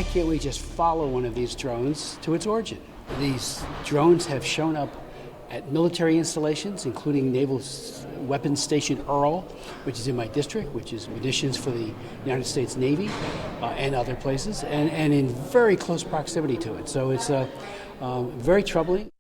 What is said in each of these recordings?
why can't we just follow one of these drones to its origin? These drones have shown up at military installations, including Naval Weapons Station Earl, which is in my district, which is munitions for the United States Navy and other places, and in very close proximity to it. So it's very troubling.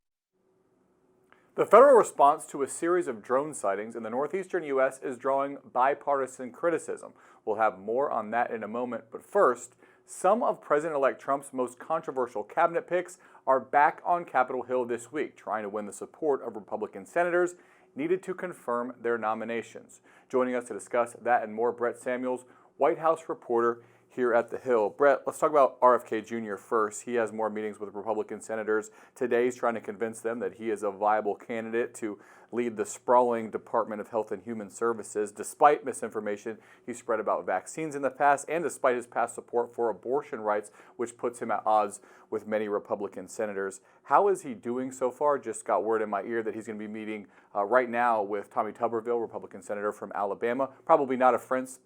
The federal response to a series of drone sightings in the northeastern U.S. is drawing bipartisan criticism. We'll have more on that in a moment, but first, some of President-elect Trump's most controversial cabinet picks are back on Capitol Hill this week, trying to win the support of Republican senators needed to confirm their nominations. Joining us to discuss that and more, Brett Samuels, White House reporter here at the Hill. Brett, let's talk about RFK Jr. first. He has more meetings with Republican senators today. He's trying to convince them that he is a viable candidate to lead the sprawling Department of Health and Human Services, despite misinformation he spread about vaccines in the past and despite his past support for abortion rights, which puts him at odds with many Republican senators. How is he doing so far? Just got word in my ear that he's going to be meeting right now with Tommy Tuberville, Republican senator from Alabama. Probably not a fence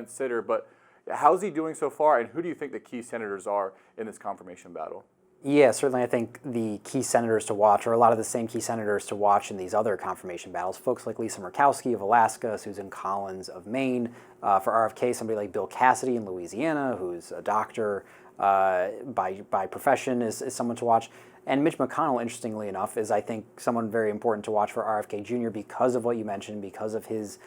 sitter, but how's he doing so far, and who do you think the key senators are in this confirmation battle? Yeah, certainly I think the key senators to watch are a lot of the same key senators to watch in these other confirmation battles. Folks like Lisa Murkowski of Alaska, Susan Collins of Maine. For RFK, somebody like Bill Cassidy in Louisiana, who's a doctor by profession, is someone to watch. And Mitch McConnell, interestingly enough, is, I think, someone very important to watch for RFK Jr. because of what you mentioned, because of his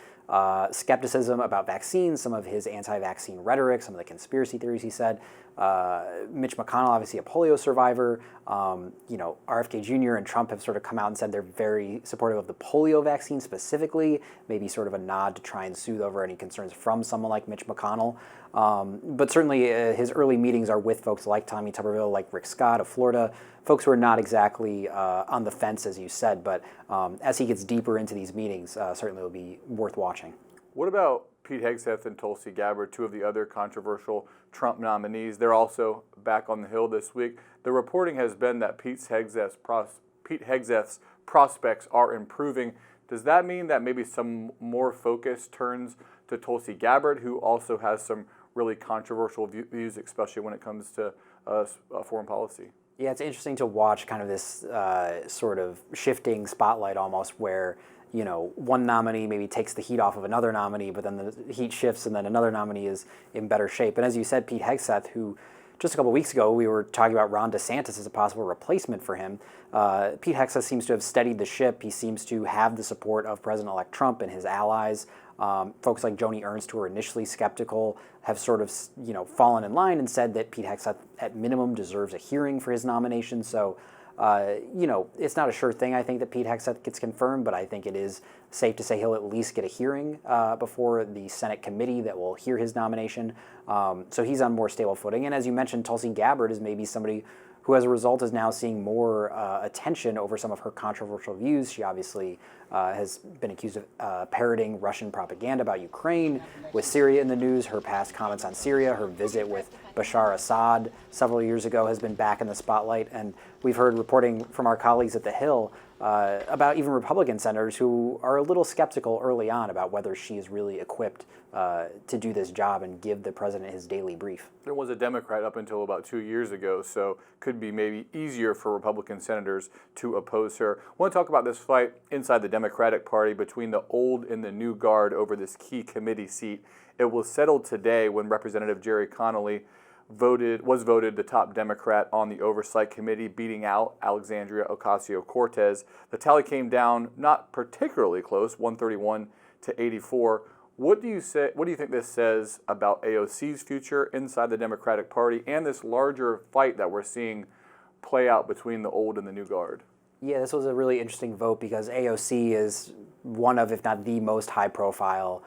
skepticism about vaccines, some of his anti-vaccine rhetoric, some of the conspiracy theories he said. Mitch McConnell, obviously a polio survivor. RFK Jr. and Trump have sort of come out and said they're very supportive of the polio vaccine specifically, maybe sort of a nod to try and soothe over any concerns from someone like Mitch McConnell. But certainly his early meetings are with folks like Tommy Tuberville, like Rick Scott of Florida, folks who are not exactly on the fence, as you said, but as he gets deeper into these meetings, certainly will be worth watching. What about Pete Hegseth and Tulsi Gabbard, two of the other controversial Trump nominees? They're also back on the Hill this week. The reporting has been that Pete Hegseth's prospects are improving. Does that mean that maybe some more focus turns to Tulsi Gabbard, who also has some really controversial views, especially when it comes to foreign policy? Yeah, it's interesting to watch kind of this sort of shifting spotlight almost where, one nominee maybe takes the heat off of another nominee, but then the heat shifts and then another nominee is in better shape. And as you said, Pete Hegseth, who just a couple weeks ago we were talking about Ron DeSantis as a possible replacement for him. Pete Hegseth seems to have steadied the ship. He seems to have the support of President-elect Trump and his allies. Folks like Joni Ernst, who were initially skeptical, have sort of fallen in line and said that Pete Hegseth at minimum deserves a hearing for his nomination. So it's not a sure thing, I think, that Pete Hegseth gets confirmed, but I think it is safe to say he'll at least get a hearing before the Senate committee that will hear his nomination. So he's on more stable footing. And as you mentioned, Tulsi Gabbard is maybe somebody who, as a result, is now seeing more attention over some of her controversial views. She obviously has been accused of parroting Russian propaganda about Ukraine, with Syria in the news. Her past comments on Syria, her visit with Bashar Assad several years ago has been back in the spotlight. And we've heard reporting from our colleagues at the Hill about even Republican senators who are a little skeptical early on about whether she is really equipped to do this job and give the president his daily brief. There was a Democrat up until about 2 years ago, so could be maybe easier for Republican senators to oppose her. I want to talk about this fight inside the Democratic Party between the old and the new guard over this key committee seat. It was settled today when Representative Jerry Connolly was voted the top Democrat on the Oversight Committee, beating out Alexandria Ocasio-Cortez. The tally came down not particularly close, 131 to 84. What do you think this says about AOC's future inside the Democratic Party and this larger fight that we're seeing play out between the old and the new guard? Yeah, this was a really interesting vote because AOC is one of, if not the most high-profile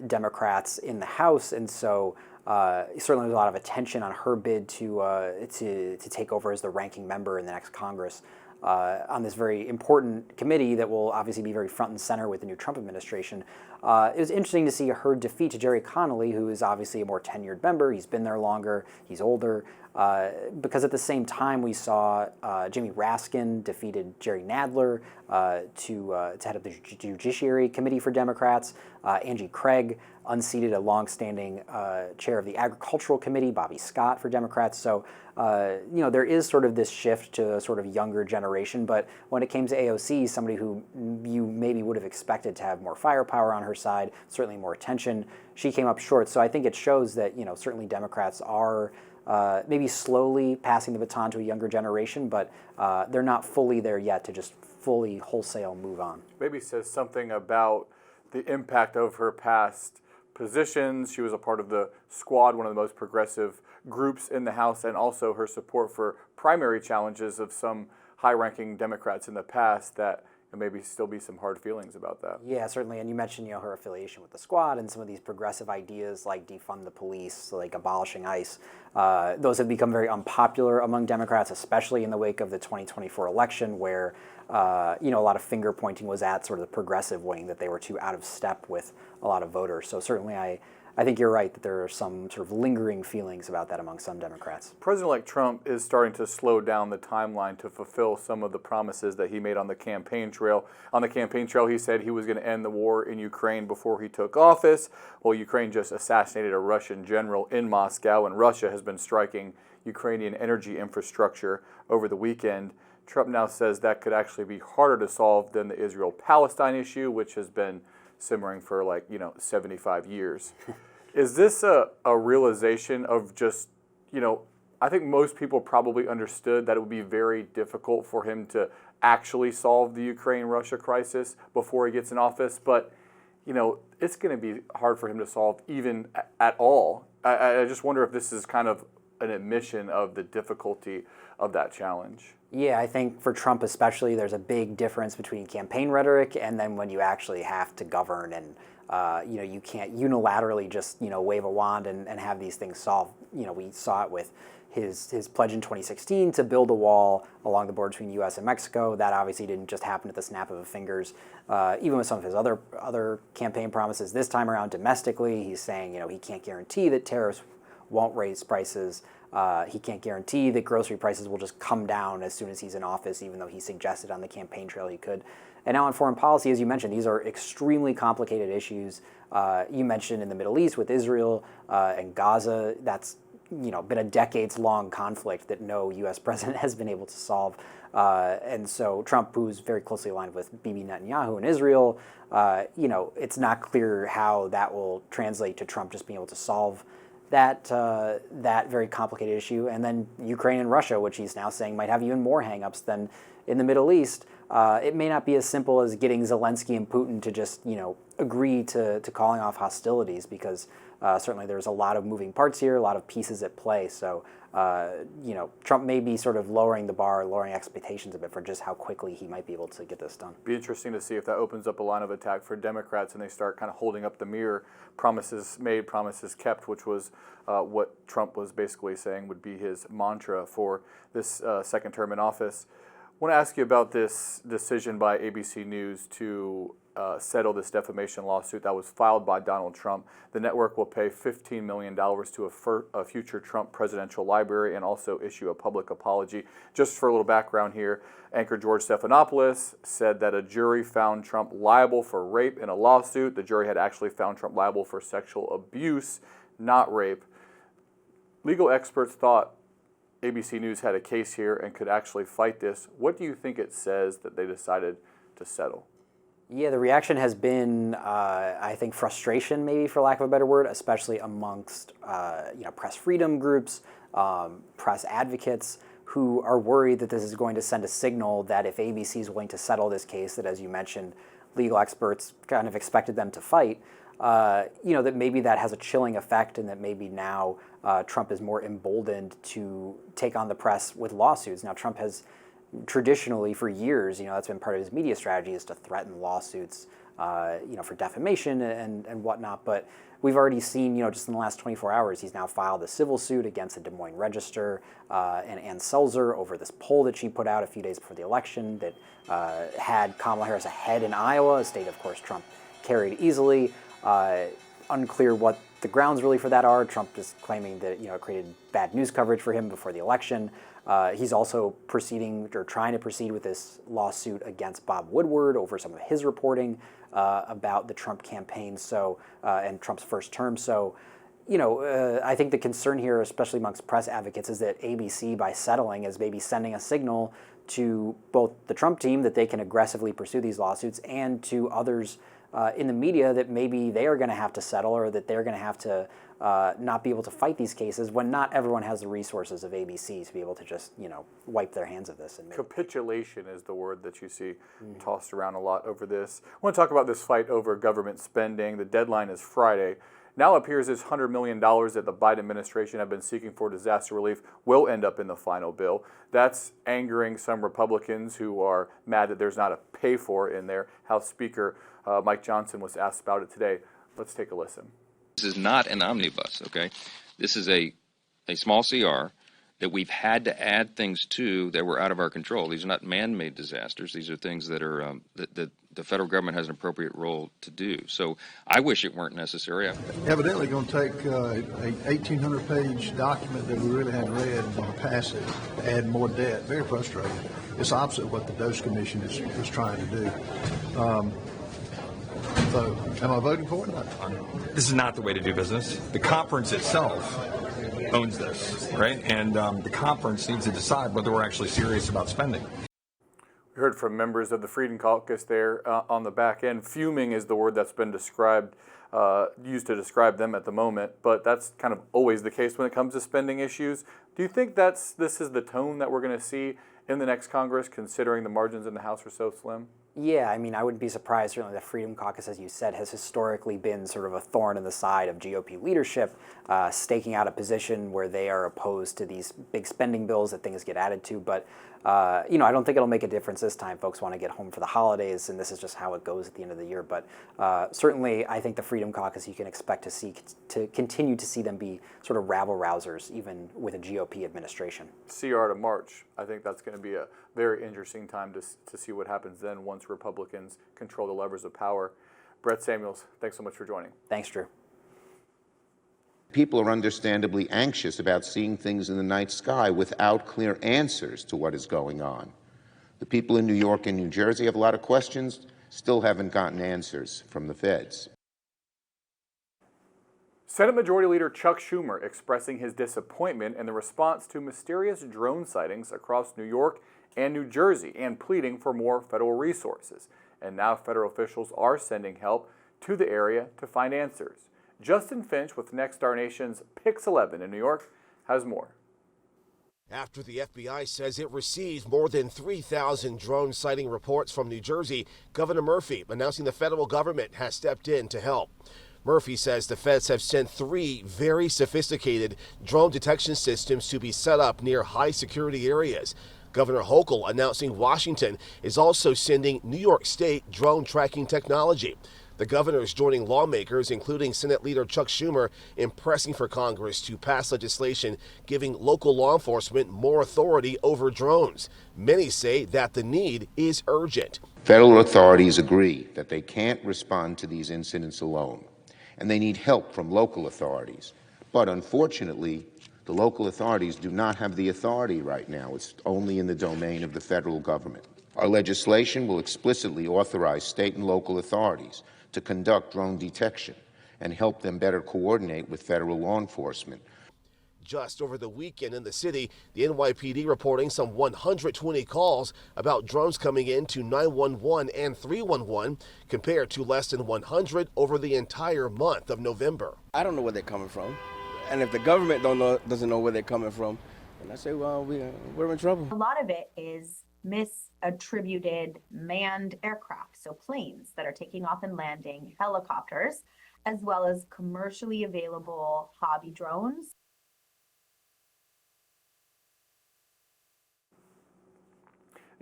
Democrats in the House, and so certainly there's a lot of attention on her bid to take over as the ranking member in the next Congress on this very important committee that will obviously be very front and center with the new Trump administration. It was interesting to see her defeat to Jerry Connolly, who is obviously a more tenured member. He's been there longer. He's older. Because at the same time, we saw Jimmy Raskin defeated Jerry Nadler, to head up the Judiciary Committee for Democrats. Angie Craig unseated a longstanding chair of the Agricultural Committee, Bobby Scott, for Democrats. So, there is sort of this shift to a sort of younger generation. But when it came to AOC, somebody who you maybe would have expected to have more firepower on her side, certainly more attention, she came up short. So I think it shows that, certainly Democrats are maybe slowly passing the baton to a younger generation, but they're not fully there yet to just fully wholesale move on. Maybe says something about the impact of her past positions. She was a part of the Squad, one of the most progressive groups in the House, and also her support for primary challenges of some high-ranking Democrats in the past that maybe still be some hard feelings about that. Yeah, certainly. And you mentioned, her affiliation with the Squad and some of these progressive ideas like defund the police, like abolishing ICE. Those have become very unpopular among Democrats, especially in the wake of the 2024 election, where a lot of finger pointing was at sort of the progressive wing, that they were too out of step with a lot of voters. So certainly I think you're right that there are some sort of lingering feelings about that among some Democrats. President-elect Trump is starting to slow down the timeline to fulfill some of the promises that he made on the campaign trail. On the campaign trail, he said he was going to end the war in Ukraine before he took office. Well, Ukraine just assassinated a Russian general in Moscow, and Russia has been striking Ukrainian energy infrastructure over the weekend. Trump now says that could actually be harder to solve than the Israel-Palestine issue, which has been simmering for 75 years. Is this a realization of just, I think most people probably understood that it would be very difficult for him to actually solve the Ukraine-Russia crisis before he gets in office, but, it's going to be hard for him to solve even at all. I just wonder if this is kind of an admission of the difficulty of that challenge. Yeah, I think for Trump especially, there's a big difference between campaign rhetoric and then when you actually have to govern, and you can't unilaterally just wave a wand and have these things solved. We saw it with his pledge in 2016 to build a wall along the border between U.S. and Mexico. That obviously didn't just happen at the snap of the fingers. Even with some of his other campaign promises this time around domestically, he's saying he can't guarantee that tariffs won't raise prices. He can't guarantee that grocery prices will just come down as soon as he's in office, even though he suggested on the campaign trail he could. And now on foreign policy, as you mentioned, these are extremely complicated issues. You mentioned in the Middle East with Israel and Gaza, that's been a decades-long conflict that no U.S. president has been able to solve. And so Trump, who's very closely aligned with Bibi Netanyahu in Israel, it's not clear how that will translate to Trump just being able to solve that very complicated issue. And then Ukraine and Russia, which he's now saying might have even more hangups than in the Middle East. It may not be as simple as getting Zelensky and Putin to just agree to calling off hostilities, because certainly there's a lot of moving parts here, a lot of pieces at play. So Trump may be sort of lowering the bar, lowering expectations a bit for just how quickly he might be able to get this done. Be interesting to see if that opens up a line of attack for Democrats and they start kind of holding up the mirror, promises made, promises kept, which was what Trump was basically saying would be his mantra for this second term in office. I want to ask you about this decision by ABC News to settle this defamation lawsuit that was filed by Donald Trump. The network will pay $15 million to a future Trump presidential library and also issue a public apology. Just for a little background here, anchor George Stephanopoulos said that a jury found Trump liable for rape in a lawsuit. The jury had actually found Trump liable for sexual abuse, not rape. Legal experts thought ABC News had a case here and could actually fight this. What do you think it says that they decided to settle? Yeah, the reaction has been, I think, frustration, maybe for lack of a better word, especially amongst press freedom groups, press advocates, who are worried that this is going to send a signal that if ABC is willing to settle this case, that, as you mentioned, legal experts kind of expected them to fight, that maybe that has a chilling effect, and that maybe now Trump is more emboldened to take on the press with lawsuits. Now, Trump has traditionally, for years, that's been part of his media strategy, is to threaten lawsuits, for defamation and whatnot. But we've already seen, just in the last 24 hours, he's now filed a civil suit against the Des Moines Register and Ann Selzer over this poll that she put out a few days before the election that had Kamala Harris ahead in Iowa, a state, of course, Trump carried easily. Unclear what the grounds really for that are. Trump is claiming that it created bad news coverage for him before the election. He's also proceeding or trying to proceed with this lawsuit against Bob Woodward over some of his reporting about the Trump campaign, and Trump's first term. So, I think the concern here, especially amongst press advocates, is that ABC, by settling, is maybe sending a signal to both the Trump team that they can aggressively pursue these lawsuits, and to others in the media that maybe they are going to have to settle, or that they're going to have to not be able to fight these cases, when not everyone has the resources of ABC to be able to just wipe their hands of this. And capitulation is the word that you see tossed around a lot over this. I want to talk about this fight over government spending. The deadline is Friday. Now appears this $100 million that the Biden administration have been seeking for disaster relief will end up in the final bill. That's angering some Republicans who are mad that there's not a pay for in there. House Speaker Mike Johnson was asked about it today. Let's take a listen. This is not an omnibus, okay? This is a small CR that we've had to add things to that were out of our control. These are not man-made disasters. These are things that are that the federal government has an appropriate role to do. So I wish it weren't necessary. Evidently going to take a 1,800-page document that we really hadn't read and going to pass it, add more debt. Very frustrating. It's opposite of what the Dose Commission is trying to do. So, am I voting for it? This is not the way to do business. The conference itself owns this, right? And the conference needs to decide whether we're actually serious about spending. We heard from members of the Freedom Caucus there on the back end. Fuming is the word that's been described, used to describe them at the moment, but that's kind of always the case when it comes to spending issues. Do you think this is the tone that we're going to see in the next Congress, considering the margins in the House are so slim? Yeah, I mean, I wouldn't be surprised. Certainly the Freedom Caucus, as you said, has historically been sort of a thorn in the side of GOP leadership, staking out a position where they are opposed to these big spending bills that things get added to. But, I don't think it'll make a difference this time. Folks want to get home for the holidays, and this is just how it goes at the end of the year. But certainly, I think the Freedom Caucus, you can expect to continue to see them be sort of rabble-rousers, even with a GOP administration. CR to March. I think that's going to be a very interesting time to see what happens then once Republicans control the levers of power. Brett Samuels, thanks so much for joining. Thanks, Drew. People are understandably anxious about seeing things in the night sky without clear answers to what is going on. The people in New York and New Jersey have a lot of questions, still haven't gotten answers from the feds. Senate Majority Leader Chuck Schumer expressing his disappointment in the response to mysterious drone sightings across New York and New Jersey, and pleading for more federal resources. And now federal officials are sending help to the area to find answers. Justin Finch with Next Star Nation's Pix 11 in New York has more. After the FBI says it received more than 3,000 drone sighting reports from New Jersey, Governor Murphy announcing the federal government has stepped in to help. Murphy says the feds have sent 3 very sophisticated drone detection systems to be set up near high security areas. Governor Hochul announcing Washington is also sending New York State drone tracking technology. The governor is joining lawmakers, including Senate Leader Chuck Schumer, in pressing for Congress to pass legislation giving local law enforcement more authority over drones. Many say that the need is urgent. Federal authorities agree that they can't respond to these incidents alone, and they need help from local authorities. But unfortunately, the local authorities do not have the authority right now. It's only in the domain of the federal government. Our legislation will explicitly authorize state and local authorities to conduct drone detection and help them better coordinate with federal law enforcement. Just over the weekend in the city, the NYPD reporting some 120 calls about drones coming in to 911 and 311 compared to less than 100 over the entire month of November. I don't know where they're coming from. And if the government doesn't know where they're coming from, then I say, well, we're in trouble. A lot of it is misattributed manned aircraft, so planes that are taking off and landing, helicopters, as well as commercially available hobby drones.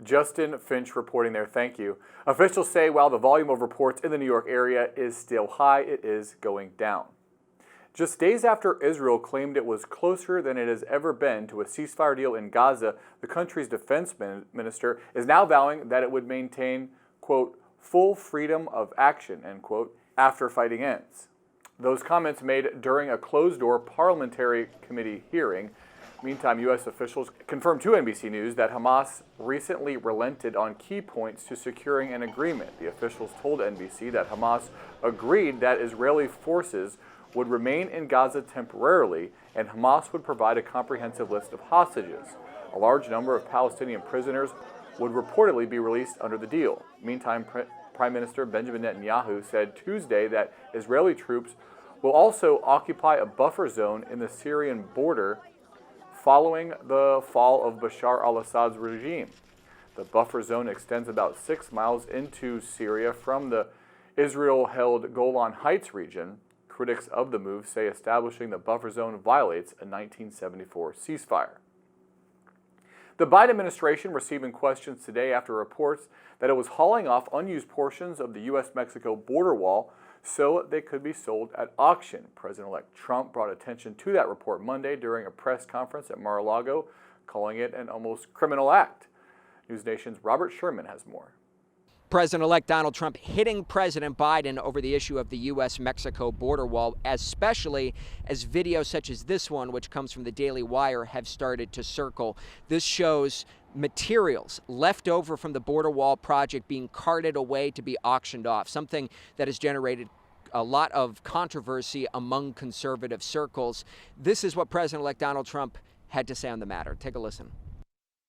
Justin Finch reporting there. Thank you. Officials say while the volume of reports in the New York area is still high, it is going down. Just days after Israel claimed it was closer than it has ever been to a ceasefire deal in Gaza, the country's defense minister is now vowing that it would maintain, quote, full freedom of action, end quote, after fighting ends. Those comments made during a closed-door parliamentary committee hearing. Meantime, U.S. officials confirmed to NBC News that Hamas recently relented on key points to securing an agreement. The officials told NBC that Hamas agreed that Israeli forces would remain in Gaza temporarily, and Hamas would provide a comprehensive list of hostages. A large number of Palestinian prisoners would reportedly be released under the deal. Meantime, Prime Minister Benjamin Netanyahu said Tuesday that Israeli troops will also occupy a buffer zone in the Syrian border following the fall of Bashar al-Assad's regime. The buffer zone extends about 6 miles into Syria from the Israel-held Golan Heights region. Critics of the move say establishing the buffer zone violates a 1974 ceasefire. The Biden administration receiving questions today after reports that it was hauling off unused portions of the U.S.-Mexico border wall so they could be sold at auction. President-elect Trump brought attention to that report Monday during a press conference at Mar-a-Lago, calling it an almost criminal act. News Nation's Robert Sherman has more. President-elect Donald Trump hitting President Biden over the issue of the U.S.-Mexico border wall, especially as videos such as this one, which comes from the Daily Wire, have started to circle. This shows materials left over from the border wall project being carted away to be auctioned off, something that has generated a lot of controversy among conservative circles. This is what President-elect Donald Trump had to say on the matter. Take a listen.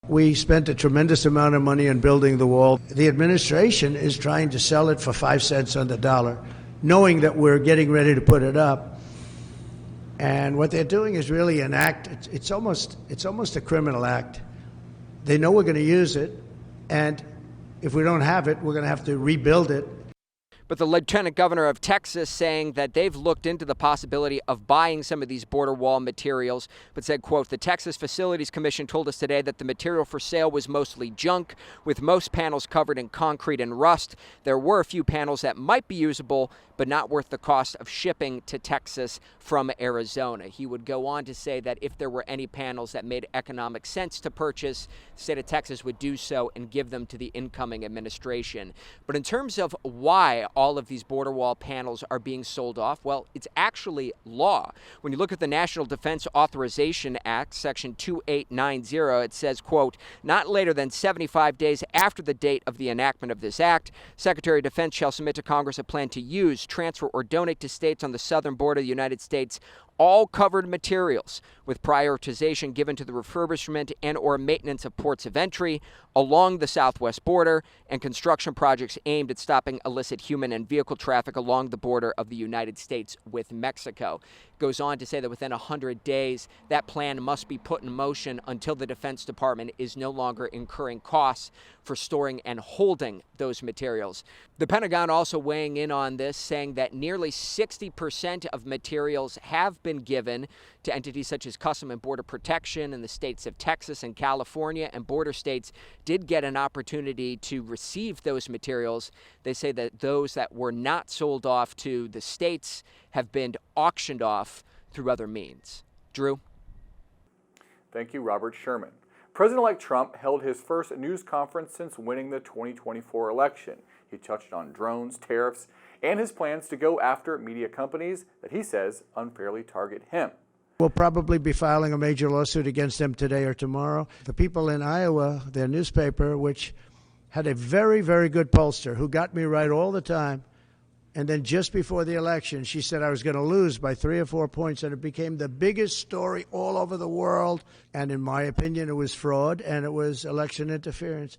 We spent a tremendous amount of money on building the wall. The administration is trying to sell it for 5 cents on the dollar, knowing that we're getting ready to put it up. And what they're doing is really an act. It's almost a criminal act. They know we're going to use it, and if we don't have it, we're going to have to rebuild it. But the Lieutenant Governor of Texas saying that they've looked into the possibility of buying some of these border wall materials, but said, quote, the Texas Facilities Commission told us today that the material for sale was mostly junk, with most panels covered in concrete and rust. There were a few panels that might be usable, but not worth the cost of shipping to Texas from Arizona. He would go on to say that if there were any panels that made economic sense to purchase, the state of Texas would do so and give them to the incoming administration. But in terms of why all of these border wall panels are being sold off, well, it's actually law. When you look at the National Defense Authorization Act, Section 2890, it says, quote, not later than 75 days after the date of the enactment of this act, Secretary of Defense shall submit to Congress a plan to use, transfer, or donate to states on the southern border of the United States all covered materials, with prioritization given to the refurbishment and or maintenance of ports of entry along the southwest border and construction projects aimed at stopping illicit human and vehicle traffic along the border of the United States with Mexico. It goes on to say that within 100 days, that plan must be put in motion until the Defense Department is no longer incurring costs for storing and holding those materials. The Pentagon also weighing in on this, saying that nearly 60% of materials have been given to entities such as Custom and Border Protection in the states of Texas and California, and border states did get an opportunity to receive those materials. They say that those that were not sold off to the states have been auctioned off through other means. Drew? Thank you, Robert Sherman. President-elect Trump held his first news conference since winning the 2024 election. He touched on drones, tariffs, and his plans to go after media companies that he says unfairly target him. We'll probably be filing a major lawsuit against them today or tomorrow. The people in Iowa, their newspaper, which had a very, very good pollster who got me right all the time, and then just before the election, she said I was going to lose by 3 or 4 points, and it became the biggest story all over the world. And in my opinion, it was fraud, and it was election interference.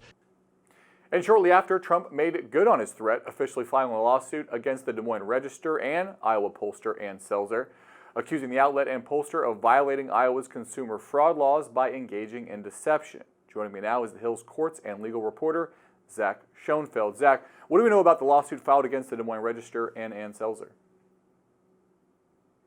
And shortly after, Trump made good on his threat, officially filing a lawsuit against the Des Moines Register and Iowa pollster Ann Selzer, accusing the outlet and pollster of violating Iowa's consumer fraud laws by engaging in deception. Joining me now is the Hill's courts and legal reporter, Zach Schoenfeld. Zach, what do we know about the lawsuit filed against the Des Moines Register and Ann Selzer?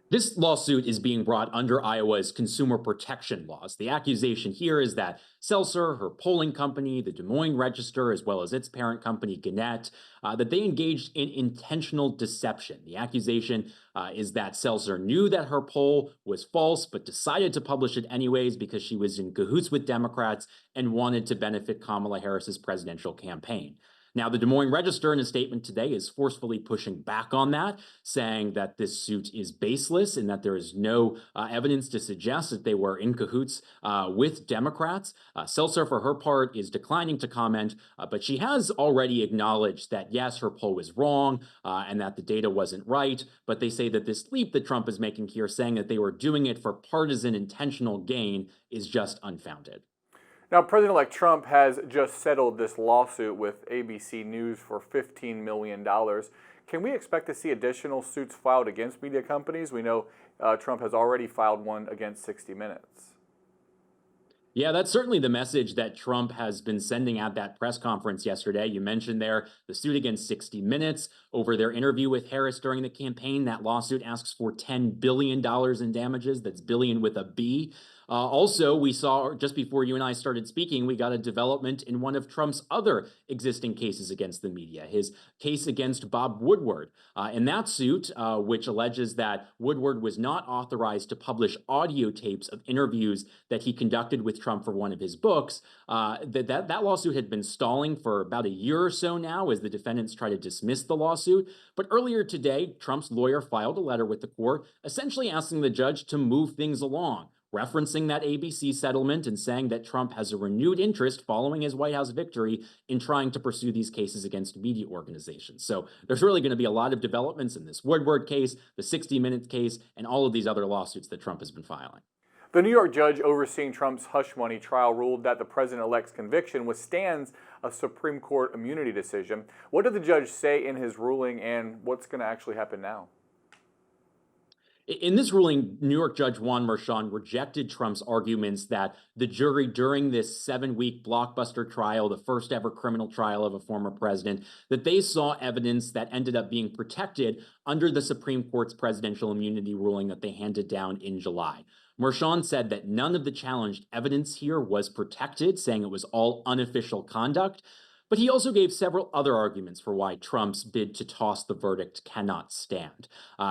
This lawsuit is being brought under Iowa's consumer protection laws. The accusation here is that Selzer, her polling company, the Des Moines Register, as well as its parent company, Gannett, that they engaged in intentional deception. The accusation is that Selzer knew that her poll was false, but decided to publish it anyways because she was in cahoots with Democrats and wanted to benefit Kamala Harris's presidential campaign. Now, the Des Moines Register in a statement today is forcefully pushing back on that, saying that this suit is baseless and that there is no evidence to suggest that they were in cahoots with Democrats. Selzer, for her part, is declining to comment, but she has already acknowledged that, yes, her poll was wrong and that the data wasn't right. But they say that this leap that Trump is making here, saying that they were doing it for partisan intentional gain, is just unfounded. Now, President-elect Trump has just settled this lawsuit with ABC News for $15 million. Can we expect to see additional suits filed against media companies? We know Trump has already filed one against 60 Minutes. Yeah, that's certainly the message that Trump has been sending at that press conference yesterday. You mentioned there the suit against 60 Minutes over their interview with Harris during the campaign. That lawsuit asks for $10 billion in damages. That's billion with a B. Also, we saw just before you and I started speaking, we got a development in one of Trump's other existing cases against the media, his case against Bob Woodward. In that suit, which alleges that Woodward was not authorized to publish audio tapes of interviews that he conducted with Trump for one of his books, that lawsuit had been stalling for about a year or so now as the defendants try to dismiss the lawsuit. But earlier today, Trump's lawyer filed a letter with the court essentially asking the judge to move things along, referencing that ABC settlement and saying that Trump has a renewed interest following his White House victory in trying to pursue these cases against media organizations. So there's really going to be a lot of developments in this Woodward case, the 60 Minutes case, and all of these other lawsuits that Trump has been filing. The New York judge overseeing Trump's hush money trial ruled that the president-elect's conviction withstands a Supreme Court immunity decision. What did the judge say in his ruling, and what's going to actually happen now? In this ruling, New York Judge Juan Merchan rejected Trump's arguments that the jury during this 7-week blockbuster trial, the first ever criminal trial of a former president, that they saw evidence that ended up being protected under the Supreme Court's presidential immunity ruling that they handed down in July. Merchan said that none of the challenged evidence here was protected, saying it was all unofficial conduct. But he also gave several other arguments for why Trump's bid to toss the verdict cannot stand.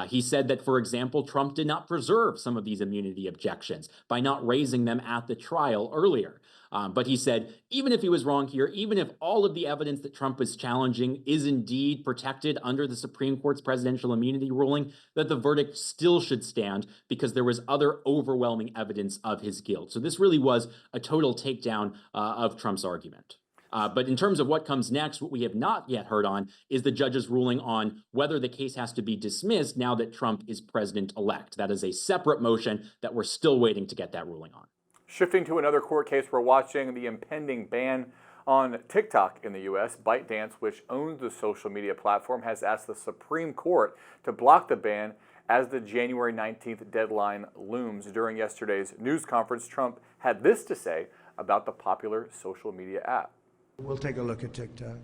He said that, for example, Trump did not preserve some of these immunity objections by not raising them at the trial earlier. But he said, even if he was wrong here, even if all of the evidence that Trump is challenging is indeed protected under the Supreme Court's presidential immunity ruling, that the verdict still should stand because there was other overwhelming evidence of his guilt. So this really was a total takedown of Trump's argument. But in terms of what comes next, what we have not yet heard on is the judge's ruling on whether the case has to be dismissed now that Trump is president-elect. That is a separate motion that we're still waiting to get that ruling on. Shifting to another court case, we're watching the impending ban on TikTok in the U.S. ByteDance, which owns the social media platform, has asked the Supreme Court to block the ban as the January 19th deadline looms. During yesterday's news conference, Trump had this to say about the popular social media app. We'll take a look at TikTok.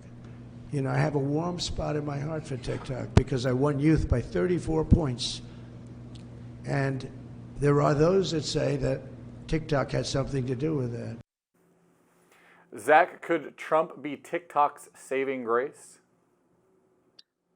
You know, I have a warm spot in my heart for TikTok because I won youth by 34 points. And there are those that say that TikTok had something to do with that. Zach, could Trump be TikTok's saving grace?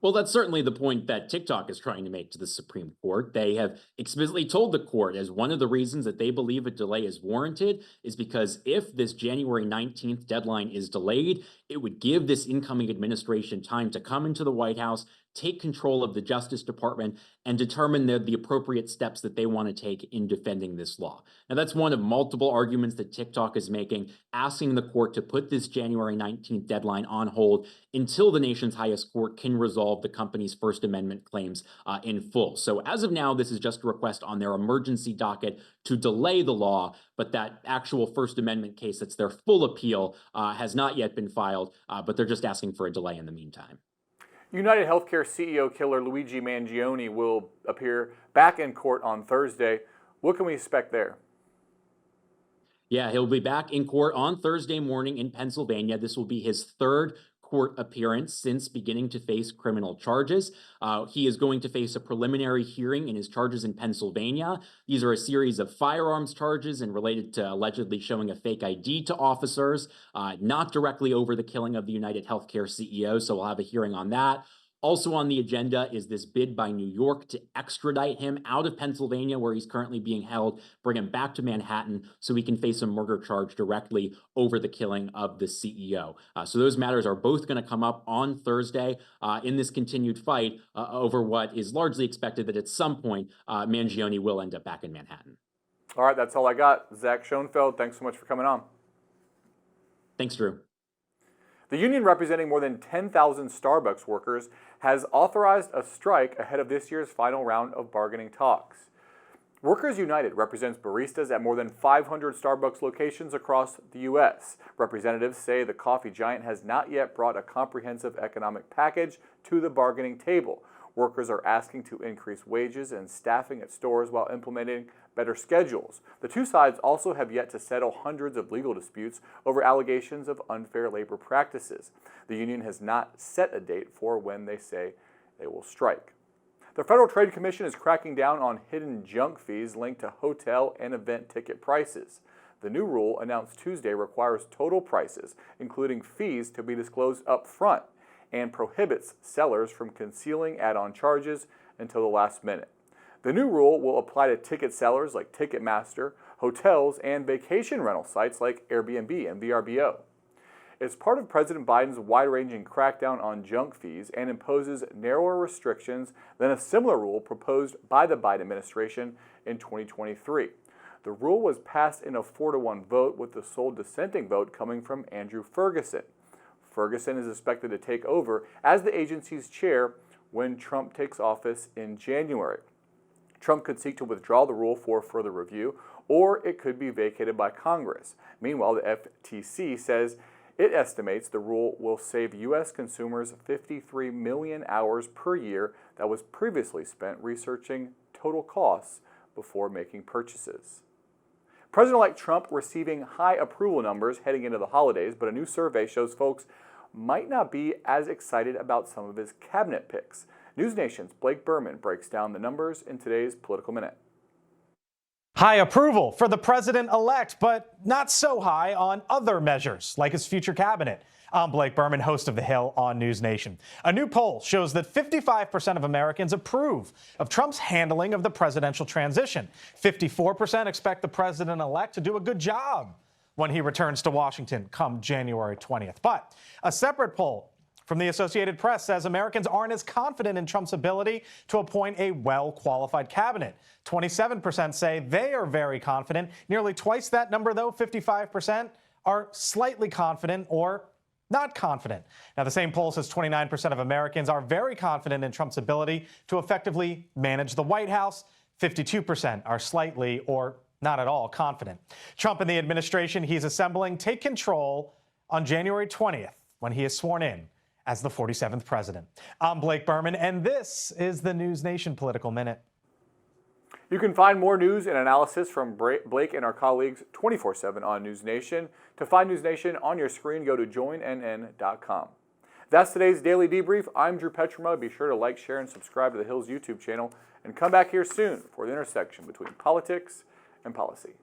Well, that's certainly the point that TikTok is trying to make to the Supreme Court. They have explicitly told the court as one of the reasons that they believe a delay is warranted is because if this January 19th deadline is delayed, it would give this incoming administration time to come into the White House, take control of the Justice Department, and determine the appropriate steps that they want to take in defending this law. Now, that's one of multiple arguments that TikTok is making, asking the court to put this January 19th deadline on hold until the nation's highest court can resolve the company's First Amendment claims in full. So as of now, this is just a request on their emergency docket to delay the law, but that actual First Amendment case, that's their full appeal, has not yet been filed, but they're just asking for a delay in the meantime. United Healthcare CEO killer Luigi Mangione will appear back in court on Thursday. What can we expect there? Yeah, he'll be back in court on Thursday morning in Pennsylvania. This will be his third court appearance since beginning to face criminal charges. He is going to face a preliminary hearing in his charges in Pennsylvania. These are a series of firearms charges and related to allegedly showing a fake ID to officers, not directly over the killing of the United Healthcare CEO, so we'll have a hearing on that. Also on the agenda is this bid by New York to extradite him out of Pennsylvania, where he's currently being held, bring him back to Manhattan so he can face a murder charge directly over the killing of the CEO. So those matters are both going to come up on Thursday in this continued fight over what is largely expected that at some point Mangione will end up back in Manhattan. All right, that's all I got. Zach Schoenfeld, thanks so much for coming on. Thanks, Drew. The union representing more than 10,000 Starbucks workers has authorized a strike ahead of this year's final round of bargaining talks. Workers United represents baristas at more than 500 Starbucks locations across the U.S. Representatives say the coffee giant has not yet brought a comprehensive economic package to the bargaining table. Workers are asking to increase wages and staffing at stores while implementing better schedules. The two sides also have yet to settle hundreds of legal disputes over allegations of unfair labor practices. The union has not set a date for when they say they will strike. The Federal Trade Commission is cracking down on hidden junk fees linked to hotel and event ticket prices. The new rule, announced Tuesday, requires total prices, including fees, to be disclosed up front, and prohibits sellers from concealing add-on charges until the last minute. The new rule will apply to ticket sellers like Ticketmaster, hotels, and vacation rental sites like Airbnb and VRBO. It's part of President Biden's wide-ranging crackdown on junk fees and imposes narrower restrictions than a similar rule proposed by the Biden administration in 2023. The rule was passed in a 4-to-1 vote, with the sole dissenting vote coming from Andrew Ferguson. Ferguson is expected to take over as the agency's chair when Trump takes office in January. Trump could seek to withdraw the rule for further review, or it could be vacated by Congress. Meanwhile, the FTC says it estimates the rule will save U.S. consumers 53 million hours per year that was previously spent researching total costs before making purchases. President-elect Trump receiving high approval numbers heading into the holidays, but a new survey shows folks might not be as excited about some of his cabinet picks. News Nation's Blake Berman breaks down the numbers in today's Political Minute. High approval for the president-elect, but not so high on other measures, like his future cabinet. I'm Blake Berman, host of The Hill on News Nation. A new poll shows that 55% of Americans approve of Trump's handling of the presidential transition. 54% expect the president-elect to do a good job when he returns to Washington come January 20th. But a separate poll from the Associated Press says Americans aren't as confident in Trump's ability to appoint a well-qualified cabinet. 27% say they are very confident. Nearly twice that number, though, 55%, are slightly confident or not confident. Now, the same poll says 29% of Americans are very confident in Trump's ability to effectively manage the White House. 52% are slightly or not at all confident. Trump and the administration he's assembling take control on January 20th when he is sworn in as the 47th president. I'm Blake Berman, and this is the News Nation Political Minute. You can find more news and analysis from Blake and our colleagues 24/7 on News Nation. To find News Nation on your screen, go to joinnn.com. That's today's Daily Debrief. I'm Drew Petrimoulx. Be sure to like, share, and subscribe to the Hill's YouTube channel, and come back here soon for the intersection between politics and policy.